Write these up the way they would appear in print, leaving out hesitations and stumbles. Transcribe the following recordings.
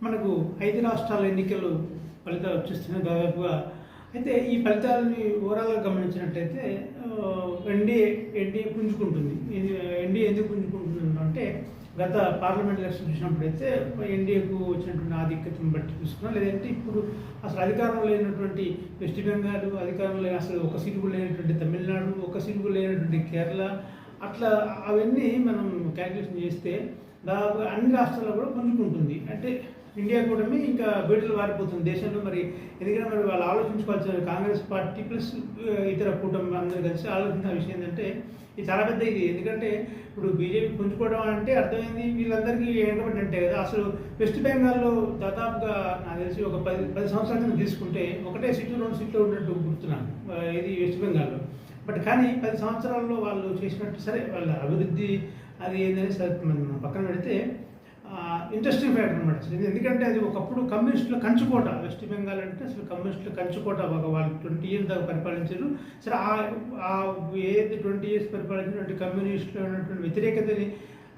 మనకు 5 రాష్ట్రాల ఎన్నికలు ఫలితాలు వచ్చేస్తున్నాయి దాదాపుగా. అయితే ఈ ఫలితాలని ఓవరాల్‌గా గమనించినట్టయితే ఎన్డీఏ పుంజుకుంటుంది. ఎన్డీఏ ఎందుకు పుంజుకుంటుందంటే గత పార్లమెంట్ ఎలక్షన్ చూసినప్పుడైతే ఎన్డీఏకు వచ్చినటువంటి ఆధిక్యతను బట్టి చూసుకున్నా, లేదంటే ఇప్పుడు అసలు అధికారంలో లేనటువంటి వెస్ట్ బెంగాల్, అధికారంలో అసలు ఒక సీటు కూడా లేనటువంటి తమిళనాడు, ఒక సీటు కూడా లేనటువంటి కేరళ, అట్లా అవన్నీ మనం క్యాలిక్యులేషన్ చేస్తే దాదాపుగా అన్ని రాష్ట్రాల్లో కూడా పుంజుకుంటుంది. అంటే ఇండియా కూటమి ఇంకా బీటలు వారిపోతుంది దేశంలో. మరి ఎందుకంటే మరి వాళ్ళు ఆలోచించుకోవాల్సిన కాంగ్రెస్ పార్టీ ప్లస్ ఇతర కూటమి అందరూ కలిసి ఆలోచించిన విషయం ఏంటంటే ఇది చాలా పెద్ద ఇది. ఎందుకంటే ఇప్పుడు బీజేపీ పుంజుకోవడం అంటే అర్థమైంది వీళ్ళందరికీ వెనకబడినట్టే కదా. అసలు వెస్ట్ బెంగాల్లో దాదాపుగా నాకు తెలిసి ఒక 10 సంవత్సరాల కింద తీసుకుంటే ఒకటే సీటు 2 సీట్లు ఉన్నట్టు గుర్తున్నాను ఇది వెస్ట్ బెంగాల్లో. బట్ కానీ 10 సంవత్సరాల్లో వాళ్ళు చేసినట్టు సరే వాళ్ళ అభివృద్ధి అది ఏంటని సరే మనం పక్కన పెడితే ఇంట్రెస్టింగ్ ఫ్యాక్టర్ అనమాట. ఎందుకంటే అది ఒకప్పుడు కమ్యూనిస్టుల కంచుకోట. వెస్ట్ బెంగాల్ అంటే అసలు కమ్యూనిస్టుల కంచుకోట. వాళ్ళు 20 ఇయర్స్ దాకా పరిపాలించారు. సరే ఏది 20 ఇయర్స్ పరిపాలించినటువంటి కమ్యూనిస్టులు ఉన్నటువంటి వ్యతిరేకతని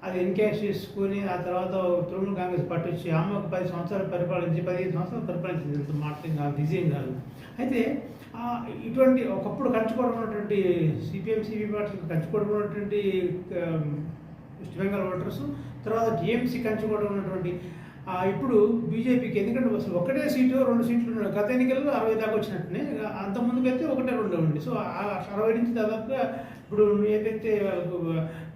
అది ఎన్కాష్ చేసుకొని ఆ తర్వాత తృణమూల్ కాంగ్రెస్ పార్టీ వచ్చి ఆమె ఒక 10 సంవత్సరాలు పరిపాలించి 15 సంవత్సరాలు పరిపాలించింది. ఇంత మాటలు కాదు, విజయం కాదు. అయితే ఇటువంటి ఒకప్పుడు కంచుకోవడం ఉన్నటువంటి సిపిఎం పార్టీలకు కంచుకోవడం ఉన్నటువంటి వెస్ట్ బెంగాల్ ఓటర్స్, తర్వాత టీఎంసీ కంచుకోవడం ఉన్నటువంటి ఇప్పుడు బీజేపీకి, ఎందుకంటే అసలు ఒకటే సీటు 2 సీట్లు ఉన్నాయి. గత ఎన్నికల్లో 60 దాకా వచ్చినట్టునే, అంత ముందుకైతే 1-2 ఉంది. సో 60 నుంచి దాదాపుగా ఇప్పుడు ఏదైతే వాళ్ళకు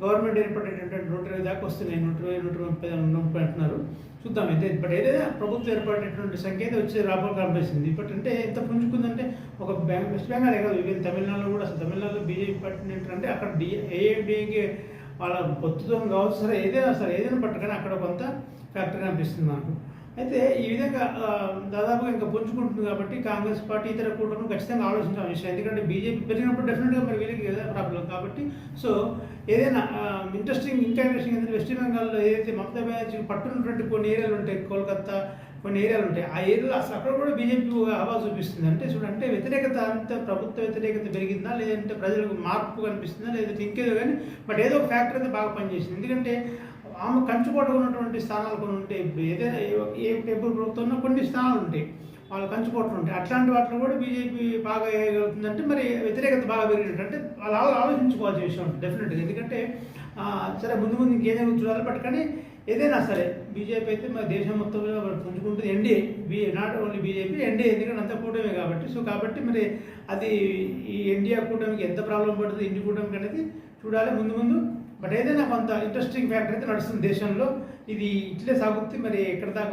గవర్నమెంట్ ఏర్పడేటటువంటి 120 దాకా వస్తున్నాయి. 120, 130 అంటున్నారు. చూద్దాం అయితే. బట్ ఏదైనా ప్రభుత్వం ఏర్పడేటువంటి సంఖ్య అయితే వచ్చి కనిపిస్తుంది. బట్ అంటే ఎంత పుంజుకుందంటే ఒక వెస్ట్ బెంగాల్ కాదు, ఈవెన్ తమిళనాడులో కూడా. అసలు తమిళనాడులో బీజేపీ పార్టీ ఏంటంటే అక్కడ ఏఐడిఏకి వాళ్ళ పొత్తుతో కావచ్చు, సరే ఏదైనా పట్టుకొని అక్కడ కొంత ఫ్యాక్టరీ అనిపిస్తుంది నాకు. అయితే ఈ విధంగా దాదాపుగా ఇంకా పుంజుకుంటుంది కాబట్టి కాంగ్రెస్ పార్టీ ఇతర కూటమి ఖచ్చితంగా ఆలోచించాల్సిన విషయం. ఎందుకంటే బీజేపీ పెరిగినప్పుడు డెఫినెట్గా మరి వీళ్ళకి ఏదో ప్రాబ్లం కాబట్టి. సో ఏదైనా ఇంకా ఇంట్రెస్టింగ్ ఏంటంటే వెస్ట్ బెంగాల్లో ఏదైతే మమతా బెనర్జీ పట్టున్నటువంటి కొన్ని ఏరియాలు ఉంటాయి, కోల్కతా కొన్ని ఏరియాలు ఉంటాయి. ఆ ఏరియాలో అసలు అక్కడ కూడా బీజేపీ హవా చూపిస్తుంది. అంటే చూడంటే వ్యతిరేకత అంతా ప్రభుత్వ వ్యతిరేకత పెరిగిందా, లేదంటే ప్రజలకు మార్పు కనిపిస్తుందా, లేదంటే ఇంకేదో కానీ బట్ ఏదో ఒక ఫ్యాక్టర్ అయితే బాగా పనిచేసింది. ఎందుకంటే ఆమె కంచుకోట ఉన్నటువంటి స్థానాలు కొన్ని ఉంటాయి. ఇప్పుడు ఏదైనా ఏ పేపర్ ప్రభుత్వంలో కొన్ని స్థానాలు ఉంటాయి, వాళ్ళు కంచుకోటలు ఉంటాయి. అట్లాంటి వాటిలో కూడా బీజేపీ బాగా వేయగలుగుతుందంటే మరి వ్యతిరేకత బాగా పెరిగినట్టు అంటే వాళ్ళు ఆలోచించుకోవాల్సిన విషయం ఉంటుంది డెఫినెట్గా. ఎందుకంటే సరే ముందు ఇంకేదైనా చూడాలి. బట్ కానీ ఏదైనా సరే బీజేపీ అయితే మన దేశం మొత్తంలో పుంజుకుంటుంది. NDA, not only BJP, NDA, ఎందుకంటే అంత కూటమే కాబట్టి. సో కాబట్టి మరి అది ఈ ఎన్డీఏ కూటమికి ఎంత ప్రాబ్లం పడుతుంది ఇండి కూటమికి అనేది చూడాలి ముందు. బట్ ఏదైనా కొంత ఇంట్రెస్టింగ్ ఫ్యాక్టర్ అయితే నడుస్తుంది దేశంలో. ఇది ఇట్లే సాగుతుంది. మరి ఎక్కడ దాకా